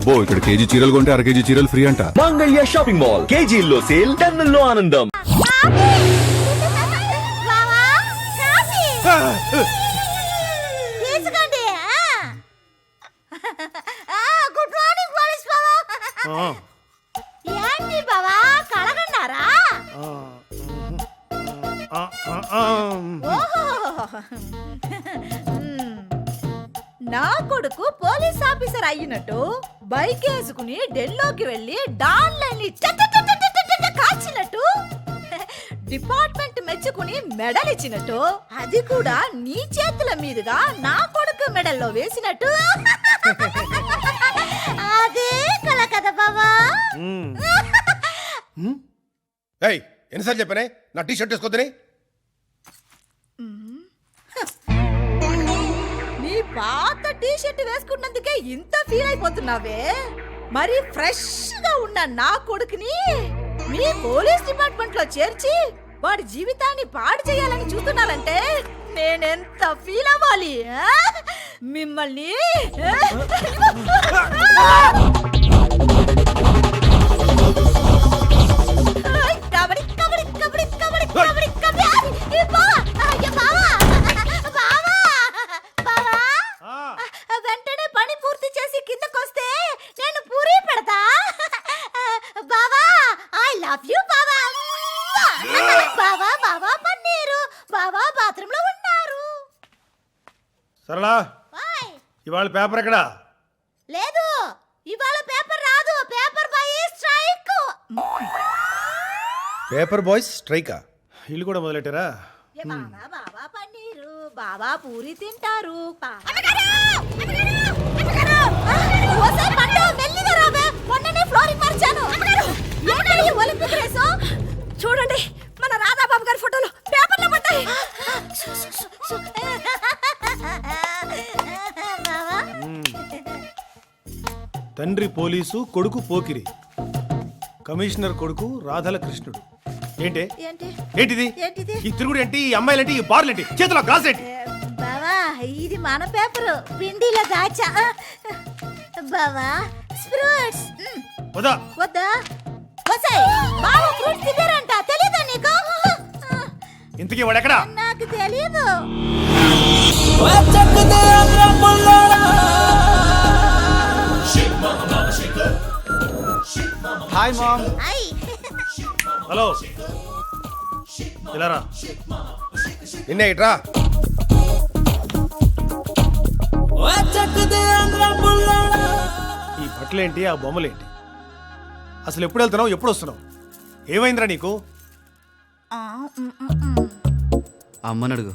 అబ్బో ఇక్కడ కేజీ చీరలు కొంటే అర కేజీ చీరలు ఫ్రీ అంట. మంగళ్య షాపింగ్ మాల్, కేజీల్లో సేల్, టన్నుల్లో ఆనందం. గుడ్ మార్నింగ్ పోలీస్ బావా. ఏంటి బావా కలగన్నారా? నా కొడుకు పోలీస్ ఆఫీసర్ అయ్యినట్టు బైక్ వేసుకుని ఢిల్లీకి వెళ్లి డాన్లని కాల్చినట్టు డిపార్ట్మెంట్ మెచ్చుకుని మెడల్ ఇచ్చినట్టు అది కూడా నీ చేతుల మీదుగా నా కొడుకు మెడల్లో వేసినట్టు అదే కల కదా బావా. ఎన్నిసార్లు చెప్పానే నా టీ షర్ట్ వేసుకోద్దని? నీ పాత టీ షర్ట్ వేసుకున్నందుకే ఇంత ఫీల్ అయిపోతున్నావే. మరి ఫ్రెష్ గా ఉన్న నా కొడుకుని మీ పోలీస్ డిపార్ట్మెంట్ లో చేర్చి వాడి జీవితాన్ని పాడు చేయాలని చూస్తున్నారంటే నేనెంత ఫీల్ అవ్వాలి మిమ్మల్ని. కబడ్డీ కబడ్డీ కబడ్డీ కబడ్డీ కబడ్డీ కబడ్డీ వెంటనే పని పూర్తి చేసి కిందకొస్తే నేను పూరి పెడతా. బావా ఐ లవ్ యు బావా. బావా బావా పన్నీరు బావా బాత్రూమ్ లో ఉన్నారు. సరళా ఇవాళ పేపర్ ఎక్కడా? లేదు ఇవాళ పేపర్ రాదు. Paper boy strike. Paper boys స్ట్రైకా? ఇల్లు కూడా మొదలెట్టారా? బావా బావా పన్నీరు బావా పూరి తింటారు. చూడండి మన రాధాబాబు గారి ఫోటోలు పేపర్లో పడ్డాయి. తండ్రి పోలీసు, కొడుకు పోకిరి, కమిషనర్ కొడుకు రాధల కృష్ణుడు. ఏంటి ఏంటిది? ఈ తిరుగుడు ఏంటి? ఈ అమ్మాయిలేంటి? ఈ బార్లేంటి? చేతిలో గ్లాస్ ఏంటి? బావా ఇది మన పేపరు పిండిలో దాచా. బావా ఫ్రూట్స్ వదా వద్దా? వసాయ్ బావా ఫ్రూట్స్ తిన్నారంట. తెలీదా నీకు? ఇంతకీ వాడెక్కడా? నాకు తెలీదు. Hi ma'am. హలో ఇలారా. నిన్నే ఇట్రా. ఈ బట్టలేంటి? ఆ బొమ్మలేంటి? అసలు ఎప్పుడు వెళ్తున్నావు? ఎప్పుడు వస్తున్నావు? ఏమైందిరా నీకు? అమ్మని అడుగు.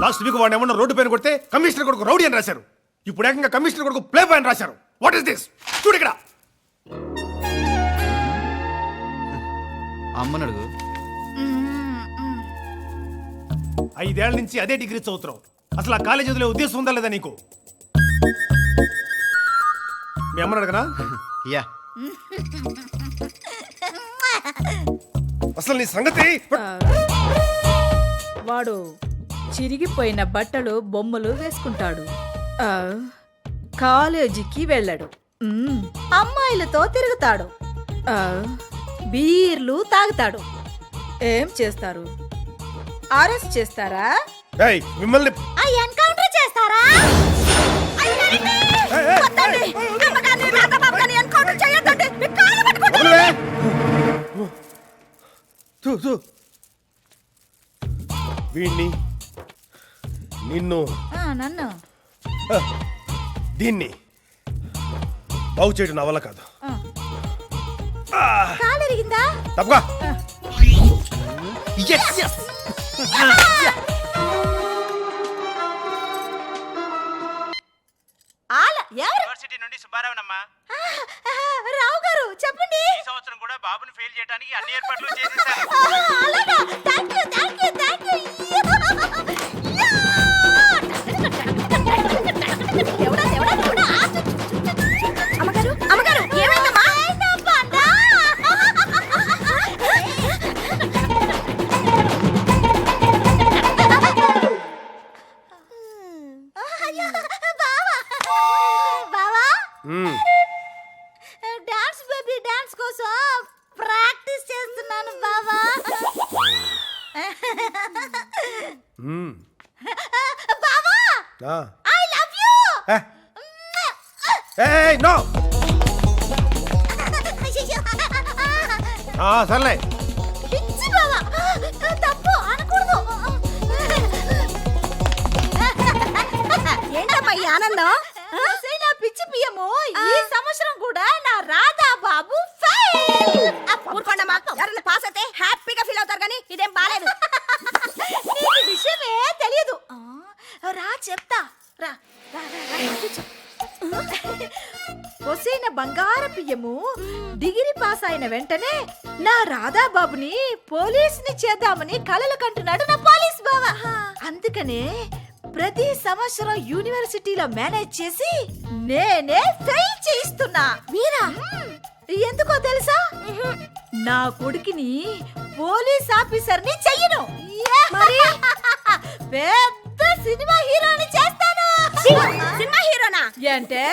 లాస్ట్ వీక్ వాడిని ఏమన్నా రోడ్డు పైన కొడితే కమిషనర్ కొడుకు రౌడీ అని రాశారు. ఇప్పుడు ఏకంగా కమిషనర్ కొడుకు ప్లే బాయ్ అని రాశారు. What is this? చూడు ఇక్కడ. అమ్మని అడుగు. 5 ఏళ్ల నుంచి అదే డిగ్రీ చదువుతున్నావు. అసలు ఆ కాలేజీ వదిలే ఉద్దేశం ఉందా లేదా నీకు? మీ అమ్మని అడగనా? యా. అసలు నీ సంగతి. వాడు చిరిగిపోయిన బట్టలు బొమ్మలు వేసుకుంటాడు. కాలేజీకి వెళ్ళాడు. అమ్మాయిలతో తిరుగుతాడు. బీర్లు తాగుతాడు. ఏం చేస్తారు? అరెస్ట్ చేస్తారా? మిమ్మల్ని ఎన్కౌంటర్ చేస్తారా? వీణ్ణి, నిన్ను, నన్ను దీన్ని బాగు చేయడం నా వల్ల కాదు. కాలరిగిందా? తప్పగా యూనివర్సిటీ నుండి సుబ్బారావునమ్మా. రావు గారు చెప్పండి. ఈ సంవత్సరం కూడా బాబుని ఫెయిల్ చేయడానికి అన్ని ఏర్పాట్లు చేసేసారు. అలాగా? Thank you thank you thank you. అమ్మగారు అమ్మగారు ఏమైందమ్మా? బావా మ్మ్. డాన్స్ బేబీ డాన్స్ కోసం ప్రాక్టీస్ చేస్తున్నాను బావా. మ్మ్. బావా ఆ. I love you. ఏ, ఏయ్, నో. ఆ, సర్లే. పిచ్చి బావా, తప్పు అనకూడదు. ఏంటమ్మా ఈ ఆనందం? నా పిచ్చి పియము ఈ సంవత్సరం కూడా నా రాధా బాబు ఫెయిల్. ఊరుకోండమ్మా, ఎవరైనా పాస్ అయితే హ్యాపీగా ఫీల్ అవుతారు కానీ ఇదేం బాలేదు. నీకు విషయమే తెలియదు. రా చెప్తా, రా రా రా, రా కూర్చో. ఒసైన బంగార పియ్యము డిగ్రీ పాస్ అయిన వెంటనే నా రాధాబాబుని పోలీసుని చేద్దామని కలలు కంటున్నాడు నా పోలీస్ బావ. అందుకనే ప్రతి సంవత్సరం యూనివర్సిటీలో మేనేజ్ చేసి నేనే ఫెయిల్ చేయిస్తున్నా. మీరా? ఎందుకో తెలుసా? నా కొడుకుని పోలీస్ ఆఫీసర్ ని చెయ్యను, మరి పెద్ద సినిమా హీరోని చేస్తాను. సినిమా హీరోనా అంటే?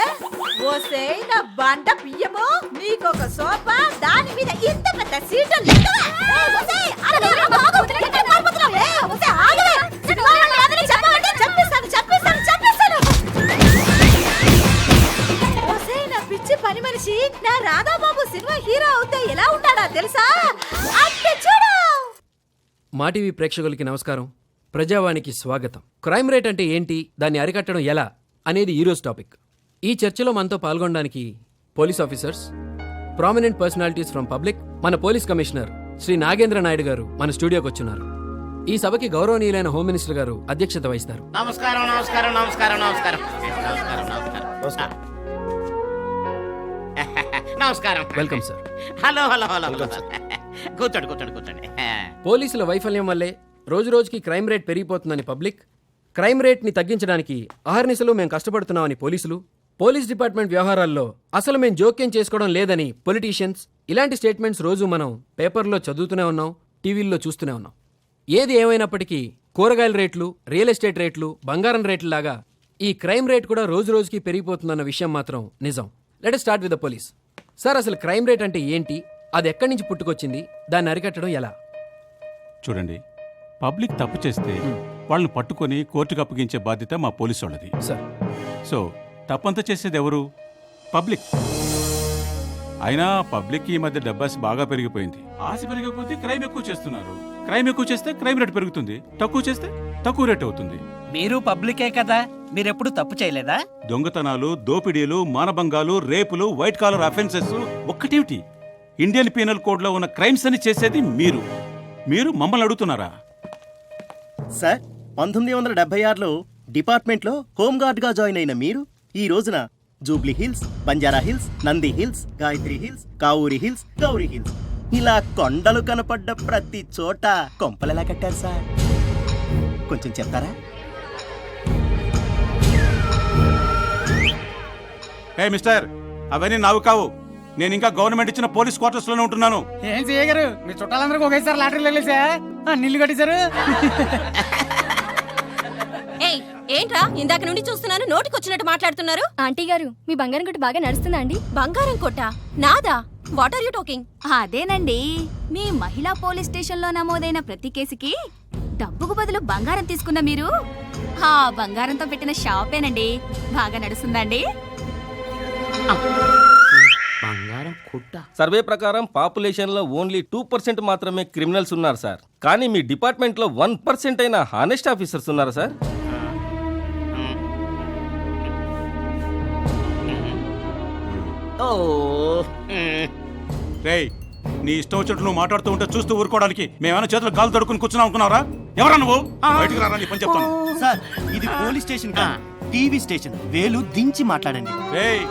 ఓసే నా బండ పియ్యము, నీకొక సోఫా, దాని మీద ఇంత పెద్ద సీటు. పిచ్చి పని మనిషి నా రాధాబాబు సినిమా హీరో అవుతే ఎలా ఉంటాడా తెలుసా? అట్టే చూడు. మా టీవీ ప్రేక్షకులకి నమస్కారం. ప్రజావానికి స్వాగతం. క్రైమ్ రేట్ అంటే ఏంటి, దాన్ని అరికట్టడం ఎలా అనేది ఈరోజు టాపిక్. ఈ చర్చలో మనతో పాల్గొనడానికి police officers, prominent personalities from public, మన పోలీస్ కమిషనర్ శ్రీ నాగేంద్ర నాయుడు గారు మన స్టూడియోకి వచ్చున్నారు. ఈ సభకి గౌరవనీయులైన హోమ్ మినిస్టర్ గారు అధ్యక్షత వహిస్తారు. నమస్కారం నమస్కారం నమస్కారం నమస్కారం నమస్కారం నమస్కారం నమస్కారం. Welcome sir. Hello hello hello కూర్చోండి కూర్చోండి కూర్చోండి. పోలీసుల వైఫల్యం వల్లే రోజు రోజుకి క్రైమ్ రేట్ పెరిగిపోతుందని పబ్లిక్, క్రైమ్ రేట్ని తగ్గించడానికి అహర్నిశలు మేము కష్టపడుతున్నామని పోలీసులు, పోలీస్ డిపార్ట్మెంట్ వ్యవహారాల్లో అసలు మేము జోక్యం చేసుకోవడం లేదని పొలిటీషియన్స్, ఇలాంటి స్టేట్మెంట్స్ రోజు మనం పేపర్లో చదువుతూనే ఉన్నాం, టీవీల్లో చూస్తూనే ఉన్నాం. ఏది ఏమైనప్పటికీ కూరగాయల రేట్లు, రియల్ ఎస్టేట్ రేట్లు, బంగారం రేట్లు లాగా ఈ క్రైమ్ రేట్ కూడా రోజు రోజుకి పెరిగిపోతుందన్న విషయం మాత్రం నిజం. Let us start with the police. Sir, అసలు క్రైమ్ రేట్ అంటే ఏంటి, అది ఎక్కడి నుంచి పుట్టుకొచ్చింది, దాన్ని అరికట్టడం ఎలా? చూడండి, పబ్లిక్ తప్పు చేస్తే వాళ్ళని పట్టుకొని కోర్టుకు అప్పగించే బాధ్యత మా పోలీసు వాళ్ళది. సార్, సో తప్పంతా చేసేది ఎవరు? పబ్లిక్. అయినా పబ్లిక్ ఈ మధ్య డబ్బాసి బాగా పెరిగిపోయింది. ఆశ పెరిగిపోతే క్రైమ్ ఎక్కువ చేస్తున్నారు. క్రైమ్ ఎక్కువ చేస్తే క్రైమ్ రేట్ పెరుగుతుంది, తక్కువ చేస్తే తక్కువ రేట్ అవుతుంది. మీరు పబ్లికే కదా, మీరెప్పుడు తప్పు చేయలేదా? దొంగతనాలు, దోపిడీలు, మానభంగాలు, రేపులు, వైట్ కాలర్ అఫెన్సెస్ ఒక్కటేమిటి, ఇండియన్ పీనల్ కోడ్ లో ఉన్న క్రైమ్స్ అని చేసేది మీరు. మీరు మమ్మల్ని అడుగుతున్నారా? సార్, 1976లో డిపార్ట్మెంట్లో హోంగార్డ్గా జాయిన్ అయిన మీరు ఈ రోజున Jubilee hills, Banjara hills, Nandi hills, Gayatri hills, Kavuri hills, Gauri hills, ఇలా కొండలు కనపడ్డ ప్రతి చోట కొంపలెలా కట్టారు సార్? కొంచెం చెప్తారా? ఏ మిస్టర్, అవన్నీ నావు కావు. నేను ఇంకా గవర్నమెంట్ ఇచ్చిన పోలీస్ క్వార్టర్స్ లోనే ఉంటున్నాను. ఏం చేయగారు, మీ చుట్టాలందరికీ ఒకేసారి లాటరీలు వెళ్ళేసా నీళ్లు కట్టేశారు. ఏంట్రా, ఇందాక నుండి చూస్తున్నాను, నోటికొచ్చినట్టు మాట్లాడుతున్నారు. ఆంటీ గారు, మీ బంగారం కొట్టు బాగా నడుస్తుందా అండి? బంగారం కొట్ట నాదా? What are you talking? అదేనండి, మీ మహిళా పోలీస్ స్టేషన్ లో నమోదైన ప్రతి కేసుకి డబ్బుకు బదులు బంగారం తీసుకున్న మీరు ఆ బంగారంతో పెట్టిన షాపేనండి. బాగా నడుస్తుందండి? సర్వే ప్రకారం పాపులేషన్ లో ఓన్లీ 2% మాత్రమే క్రిమినల్స్ ఉన్నారు సార్. కానీ మీ డిపార్ట్మెంట్ లో 1% అయినా హానెస్ట్ ఆఫీసర్స్ ఉన్నారా సార్? రేయ్, నీ ఇష్టం వచ్చినట్టు నువ్వు మాట్లాడుతూ ఉంటే చూస్తూ ఊరుకోవడానికి మేమైనా చేతులు గాలు తడుకుని కూర్చున్నాం అనుకున్నారా? ఎవరా నువ్వు? బయటికి రారా, నీ పని చెప్తాను. సార్, ఇది పోలీస్ స్టేషన్ కాదు, టీవీ స్టేషన్. వేలు దించి మాట్లాడండి. రేయ్,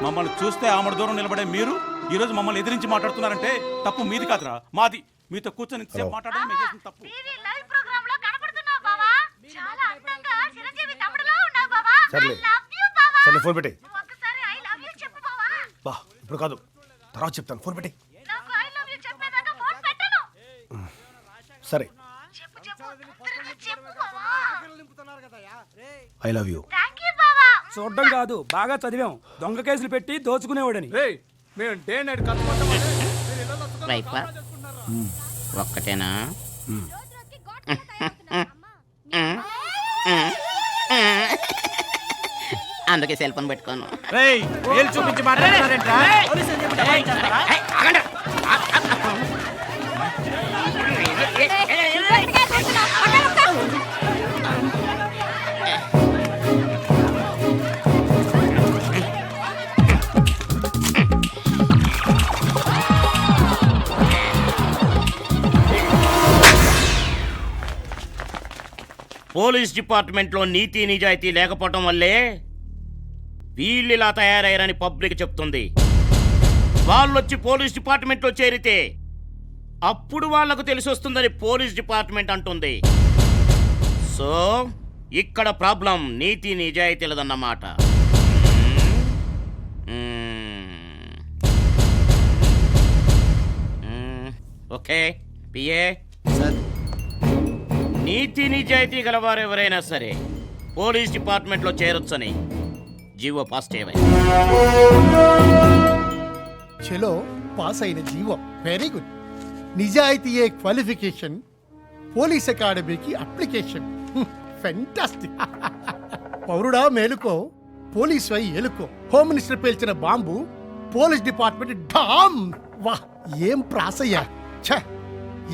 మమ్మల్ని చూస్తే ఆమడ దూరం నిలబడే మీరు ఈ రోజు మమ్మల్ని ఎదిరించి మాట్లాడుతున్నారంటే తప్పు మీది కాదురా, మాది. మీతో కూర్చొని ఇంతసేపు మాట్లాడడం మేము చేసిన తప్పు. లైవ్ ప్రోగ్రామ్ లో కనబడుతున్నావు బావా. చాలా అందంగా చిరంజీవి తమ్ముడులో ఉన్నావు బావా. సర్లే. I love you బావా. సర్లే, ఫోన్ పెట్టేయ్. ఒక్కసారి ఐ లవ్ యు చెప్పు బావా. బా, ఇప్పుడు కాదు, తర్వాత చెప్తాను. ఫోన్ పెట్టేయ్. నాకు ఐ లవ్ యు చెప్పేదాకా ఫోన్ పెట్టను. సరే, చెప్పు చెప్పు, త్వరగా చెప్పు బావా. I love you. థాంక్యూ బావా. చూడడం కాదు బాగా చదివాం దొంగ కేసులు పెట్టి దోచుకునేవాడని మేము డే నైట్ వైఫా ఒక్కటేనా అందుకే సెల్ ఫోన్ పెట్టుకోను చూపించి మాట్లాడుతున్నారేంట్రా పోలీస్ డిపార్ట్మెంట్లో నీతి నిజాయితీ లేకపోవటం వల్లే వీళ్ళు ఇలా తయారయ్యారని పబ్లిక్ చెప్తుంది. వాళ్ళొచ్చి పోలీస్ డిపార్ట్మెంట్లో చేరితే అప్పుడు వాళ్లకు తెలిసి వస్తుందని పోలీస్ డిపార్ట్మెంట్ అంటుంది. సో ఇక్కడ ప్రాబ్లం నీతి నిజాయితీలదన్నమాట. ఓకే పిఏ, నీతి నిజాయితీ గలవారు ఎవరైనా సరే పోలీస్ డిపార్ట్మెంట్లో చేరొచ్చని జీవో పాస్ చేయవై. చలో పాస్ అయిన జీవో వెరీ గుడ్. నిజాయితీయే క్వాలిఫికేషన్, పోలీస్ అకాడమీకి అప్లికేషన్. ఫెంటాస్టిక్. పౌరుడా మేలుకో, పోలీస్ వై ఏలుకో. హోమ్ మినిస్టర్ పేల్చిన బాంబు పోలీస్ డిపార్ట్మెంట్ ఢామ్. వాహ్ ఏం ప్రాసయ్యా. ఛ,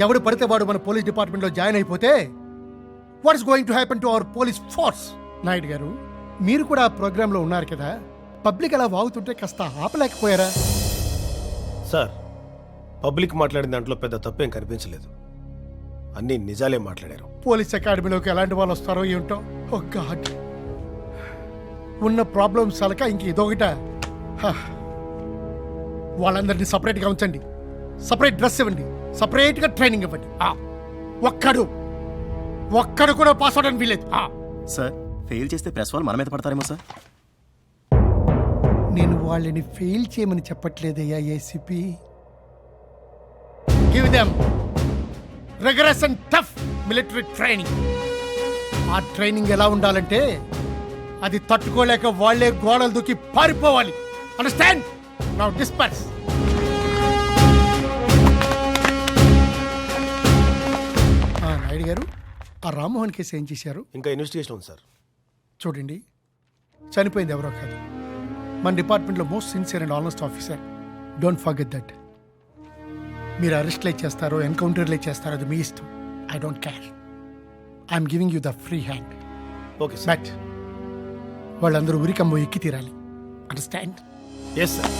ఎవడు పడితే వాడు మన పోలీస్ డిపార్ట్మెంట్లో జాయిన్ అయిపోతే what is going to happen to our police force? Naidu గారు, మీరు కూడా ఆ ప్రోగ్రాంలో ఉన్నారు కదా, పబ్లిక్ అలా వాగుతుంటే కాస్త ఆపలేకపోయారా? సార్, పబ్లిక్ మాట్లాడిన దాంట్లో పెద్ద తప్పేం కనిపించలేదు. అన్ని నిజాలే మాట్లాడారు. పోలీస్ అకాడమీలోకి ఎలాంటి వాళ్ళు వస్తారో ఏమిటో. ఓ గాడ్, ఉన్న ప్రాబ్లమ్స్ అలక ఇంక ఇదొకట. వాళ్ళందరినీ సపరేట్గా ఉంచండి, సపరేట్ డ్రెస్ ఇవ్వండి, సపరేట్గా ట్రైనింగ్ ఇవ్వండి. ఒక్కడు కూడా పాస్ అవడానికి వీలేదు. సార్, ఫెయిల్ చేస్తే ప్రెస్ వాళ్ళు మన మీద పడతారేమో సార్. నేను వాళ్ళని ఫెయిల్ చేయమని చెప్పట్లేదయ్యా ACP. Give them rigorous and tough military training. ఆ ట్రైనింగ్ ఎలా ఉండాలంటే అది తట్టుకోలేక వాళ్లే గోడలు దూకి పారిపోవాలి. Understand? Now disperse. Naidu garu, ఆ రామ్మోహన్ కేసు ఏం చేశారు? ఇంకా ఇన్వెస్టిగేషన్ ఉంది సార్. చూడండి, చనిపోయింది ఎవరో కాదు, మన డిపార్ట్మెంట్లో most sincere and honest officer. Don't forget that. మీరు అరెస్ట్లే చేస్తారో ఎన్కౌంటర్లే చేస్తారో అది మీ ఇష్టం. I don't care. I'm giving you the free hand. Okay sir. But వాళ్ళందరూ ఉరికమ్మ ఎక్కి తీరాలి. అండర్స్టాండ్? Yes sir.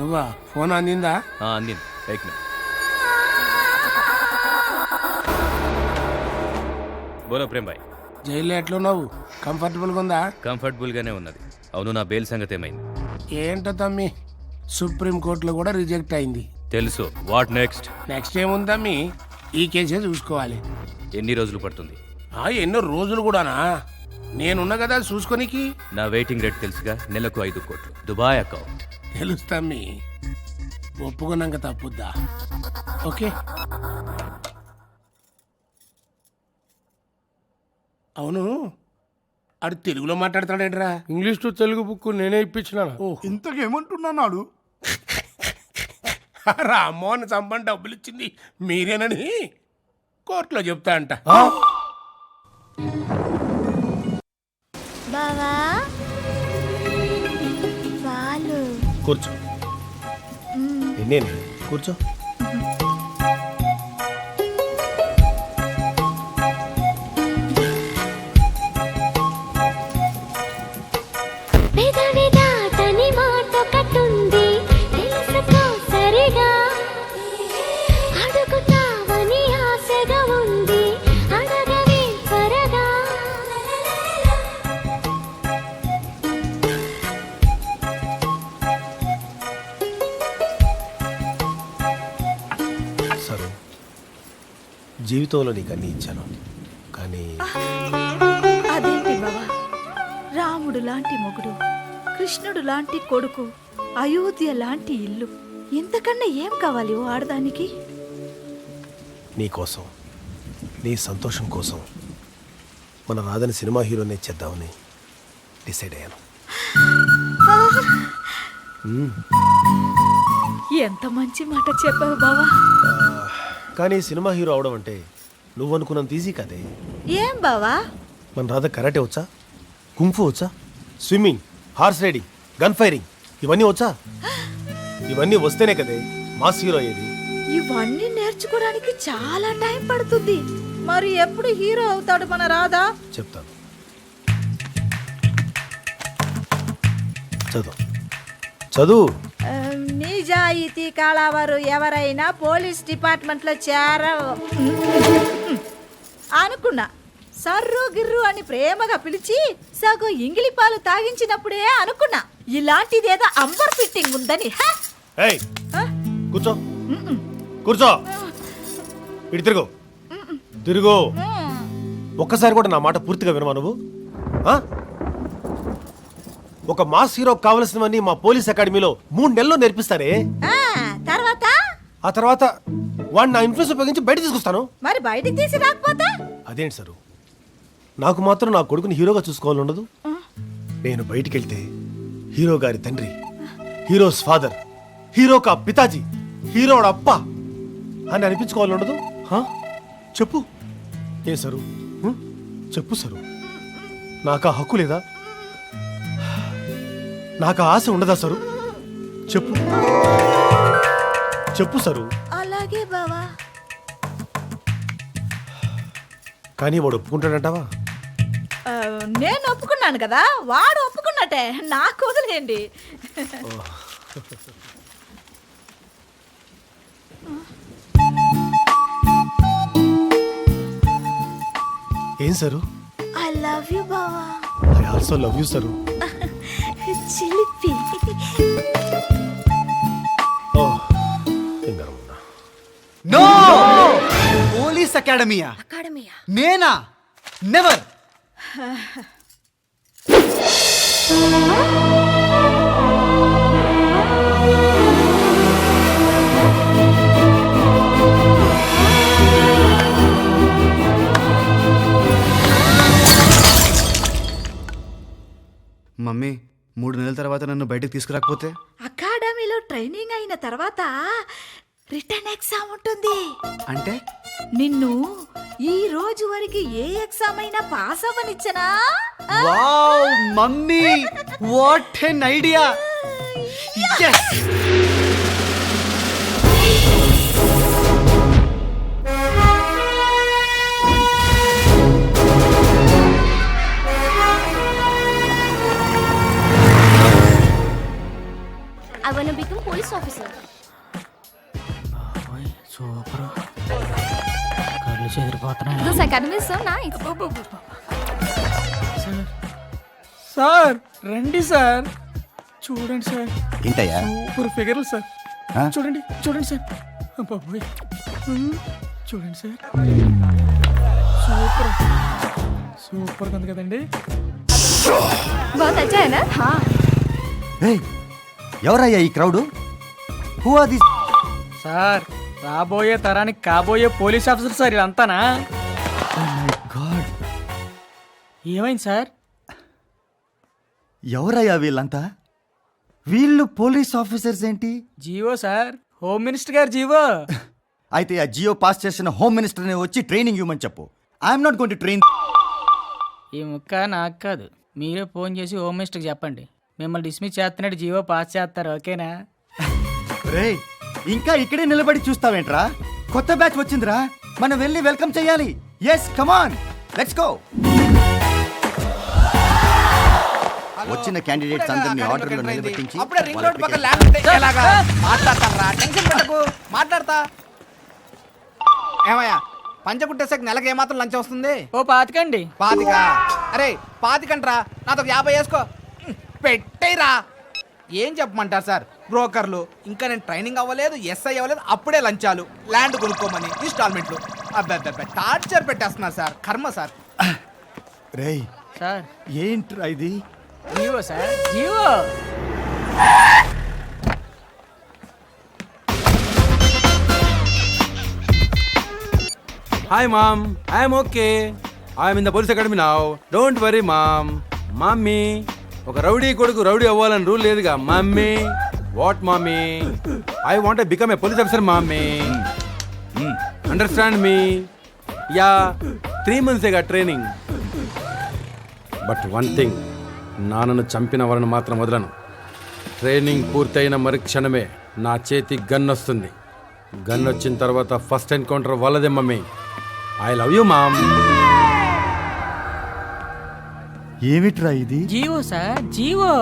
నువ్వా? ఫోన్ అందిందా? అందింది. బోలో ప్రేమ్ భాయ్, జైల్లో ఎట్లున్నావు? కంఫర్టబుల్గా ఉందా? కంఫర్టబుల్ గానే ఉన్నది. అవును, నా బెయిల్ సంగతి ఏమైంది? ఏంటో తమ్మి, సుప్రీం కోర్టులో కూడా రిజెక్ట్ అయింది. తెలుసు. What next? నెక్స్ట్ ఏముందమ్మి, ఈ కేసే చూసుకోవాలి. ఎన్ని రోజులు పడుతుంది? ఎన్నో రోజులు కూడానా? నేనున్నా కదా చూసుకోనికి. నా వెయిటింగ్ రేట్ తెలుసుగా, నెలకు 5 కోట్లు. Dubai account. తెలుస్తామ్మి, ఒప్పుకున్నాక తప్పుద్దా? ఓకే. అవును, ఆడు తెలుగులో మాట్లాడతాడేంట్రా? ఇంగ్లీష్ టు తెలుగు బుక్ నేనే ఇప్పించిన. ఇంతకేమంటున్నాడు? రామ్మోహన్ సంబంధం డబ్బులు ఇచ్చింది మీరేనని కోర్టులో చెప్తా అంట. బావా కూర్చో. నేను కూర్చో. జీవితంలో నీకు అన్నీ ఇచ్చాను, కానీ అదేంటి బావా, రాముడు లాంటి మొగుడు, కృష్ణుడు లాంటి కొడుకు, అయోధ్య లాంటి ఇల్లు, ఇంతకన్నా ఏం కావాలి ఓ ఆడదానికి? నీ కోసం, నీ సంతోషం కోసం మన రాధని సినిమా హీరోనే చేద్దామని డిసైడ్ అయ్యాను. ఎంత మంచి మాట చెప్పావు బావా. కానీ సినిమా హీరో అవడం అంటే నువ్వు అనుకున్నంత ఈజీ కదే. ఏం బావా? మన రాధ కరాటే వచ్చా, కుంఫు వచ్చా, swimming, horse riding, gun firing ఇవన్నీ వచ్చా? ఇవన్నీ వస్తేనే కదే మాస్ హీరో అయ్యేది. ఇవన్నీ నేర్చుకోవడానికి చాలా టైం పడుతుంది. మరి ఎప్పుడు హీరో అవుతాడు మన రాధా? చెప్తాను, చదువు చదువు. నిజాయితీ కలవారు ఎవరైనా పోలీస్ డిపార్ట్మెంట్ లో అనుకున్నా. సర్రు గిర్రు అని ప్రేమగా పిలిచి సగం ఇంగిలి పాలు తాగించినప్పుడే అనుకున్నా ఇలాంటిదేదో అంబర్ ఫిట్టింగ్ ఉందని. ఏయ్, కూర్చో కూర్చో, ఇటు తిరుగు తిరుగు. ఒక్కసారి కూడా నా మాట పూర్తిగా వినమా నువ్వు? ఒక మాస్ హీరో కావలసినవన్నీ మా పోలీస్ అకాడమీలో 3 నెలల్లో నేర్పిస్తారే. తర్వాత ఆ తర్వాత వాడిని నా ఇన్ఫ్లుయెన్స్ ఉపయోగించి బయట తీసుకొస్తాను. మరి బయటికి తీసి రాకపోతే? అదేంటి సారు, నాకు మాత్రం నా కొడుకుని హీరోగా చూసుకోవాలని ఉండదు? నేను బయటికి వెళ్తే హీరో గారి తండ్రి, హీరోస్ ఫాదర్, హీరో కా పితాజీ, హీరోడ అప్ప అని అనిపించుకోవాలని ఉండదు? చెప్పు ఏ సరు, చెప్పు సరు, నాకు ఆ హక్కు లేదా? నాకు ఆశ ఉండదా సరు? చెప్పు చెప్పు సరు. అలాగే బావా. కానీ వాడు ఒప్పుకుంటాడంటావా? నేను ఒప్పుకున్నాను కదా, వాడు ఒప్పుకున్నట్టే. నాకు వదిలేయండి. ఏం సరు? ఐ లవ్ యు బావా. I also love you sir. చిలిపి. నో! Police academia? నేనా? నెవర్. మమ్మీ, 3 నెలల తర్వాత నన్ను బయటకు తీసుకురాకపోతే? అకాడమీలో ట్రైనింగ్ అయిన తర్వాత రిటర్న్ ఎగ్జామ్ ఉంటుంది. అంటే నిన్ను ఈ రోజు వరకు ఏ ఎగ్జామ్ అయినా పాస్ అవ్వనిచ్చనా? Wow mummy, what an idea. yes. I wanna become police officer. Super. కళ్ళు చెదిరిపోతున్నాయి. This academy is so nice. Sir రండి సార్, చూడండి సార్. ఏంటయ్యా? సూపర్ ఫిగర్లు సార్. చూడండి చూడండి సార్. బాబోయ్, చూడండి సార్. సూపర్ సూపర్ ఉంది కదండి. बहुत अच्छा है ना? हाँ. ఎవరయ్యా ఈ crowd? Who are this? Sir, రాబోయే తరానికి కాబోయే పోలీస్ ఆఫీసర్ సార్ ఇదంతానా? ఓ మై గాడ్, ఏమైంది సార్? ఎవరయ్యా వీళ్ళంతా? వీళ్ళు పోలీస్ ఆఫీసర్స్ ఏంటి? జీవో సార్, హోమ్ మినిస్టర్ గారు జీవో. అయితే ఆ జియో పాస్ చేసిన హోమ్ మినిస్టర్ని వచ్చి ట్రైనింగ్ ఇవ్వమని చెప్పు. I'm not going to train. ఈ ముక్క నాకు కాదు, మీరే ఫోన్ చేసి హోమ్ మినిస్టర్కి చెప్పండి. మిమ్మల్ని డిస్మిస్ చేస్తున్నట్టు జీవో పాస్ చేస్తారు, ఓకేనా? రేయ్, ఇంకా ఇక్కడే నిలబడి చూస్తావేంట్రా? కొత్త బ్యాచ్ వచ్చిందిరా, మనం వెళ్ళి వెల్కమ్ చేయాలి. Yes, come on, let's go. వచ్చిన క్యాండిడేట్స్ అందరినీ ఆర్డర్లో నిలబెట్టించి మాట్లాడతా. ఏమయ్యా, పంచకుట్టేసాక నెలకి ఏమాత్రం లంచ్ వస్తుంది? ఓ 25 పాతిక. అరే 25 నాతో 50 వేసుకో. పెట్టేరా. ఏం చెప్పమంటారు సార్, బ్రోకర్లు ఇంకా నేను ట్రైనింగ్ అవ్వలేదు, ఎస్ఐ అవ్వలేదు, అప్పుడే లంచాలు, ల్యాండ్ కొనుక్కోమని, ఇన్స్టాల్మెంట్లు. అబ్బే టార్చర్ పెట్టేస్తున్నారు సార్, కర్మ సార్. రేయ్ సార్ ఏంట్రా ఇది? GO sir GO. Hi mom, I'm okay. I'm in the police academy now. Don't worry mom. Mummy, ఒక రౌడీ కొడుకు రౌడీ అవ్వాలని రూల్ లేదుగా mummy. What mummy? I want become a police officer mummy. Understand me? Yeah, 3 months training. But one thing, నాన్నను చంపిన వారిని మాత్రం వదలను. Training పూర్తయిన మరుక్షణమే నా చేతి గన్ వస్తుంది. గన్ వచ్చిన తర్వాత ఫస్ట్ ఎన్కౌంటర్ వాళ్ళదే mummy. I love you mom. ఏమిట్రా ఇది? GO sir GO.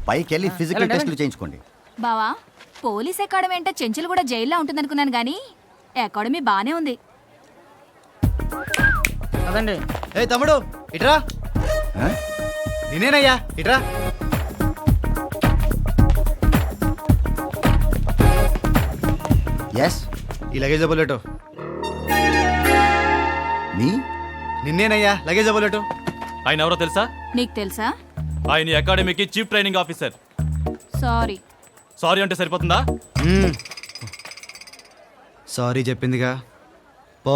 పైకెళ్ళి ఫిజికల్ టెస్టులు చేయించుకోండి. బావా, పోలీస్ అకాడమీ అంటే చెంచులు కూడా జైల్లో ఉంటుందనుకున్నాను కానీ అకాడమీ బానే ఉంది. అదండి. ఏ తమ్ముడు ఇట్రా. నేనేనయ్యా, ఇట్రా. ఎస్, ఈ లగేజ్ డబ్బులేటు. మీ నిన్నేనయ్యా, లగేజ్ డబ్బులేటు. ఆయన ఎవరో తెలుసా? నీకు తెలుసా? ఆయన ఈ అకాడమీకి chief training officer. Sorry. Sorry అంటే సరిపోతుందా? సారీ చెప్పిందిగా, పో.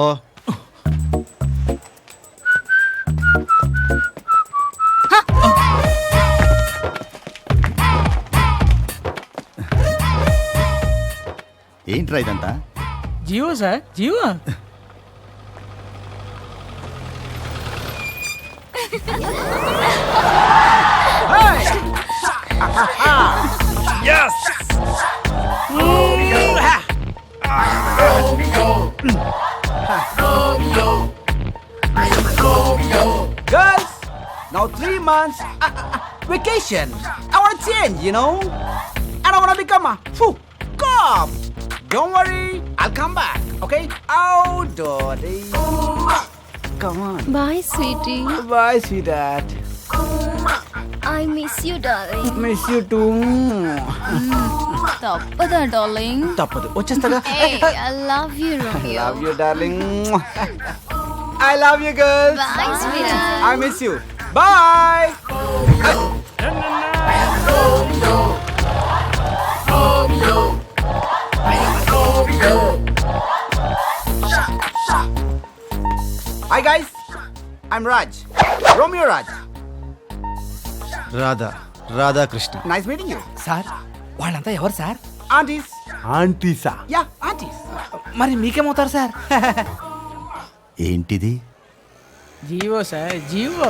ఏంట్రా ఇదంతా? GO sir GO. Girls, now 3 months vacation. I want to change, you know. And I want to become a cop. Don't worry, I'll come back, okay? Oh, Dottie. Come on. Bye sweetie. Bye, sweetheart. I miss you darling. Miss you too. తప్పదా darling? తప్పదు, వచ్చేస్తాగా. I love you Romeo. Love you, darling. I love you, girls. Bye, sweetheart. I miss you. Bye. Hi guys, I'm Raj. Romeo Raj. Radhakrishna. Nice meeting you. Sir, వాళ్ళంతా ఎవరు sir? Aunties. ఆంటీసా? Yeah, aunties. మరి మీకేమవుతారు sir? ఏంటిది? GO sir GO.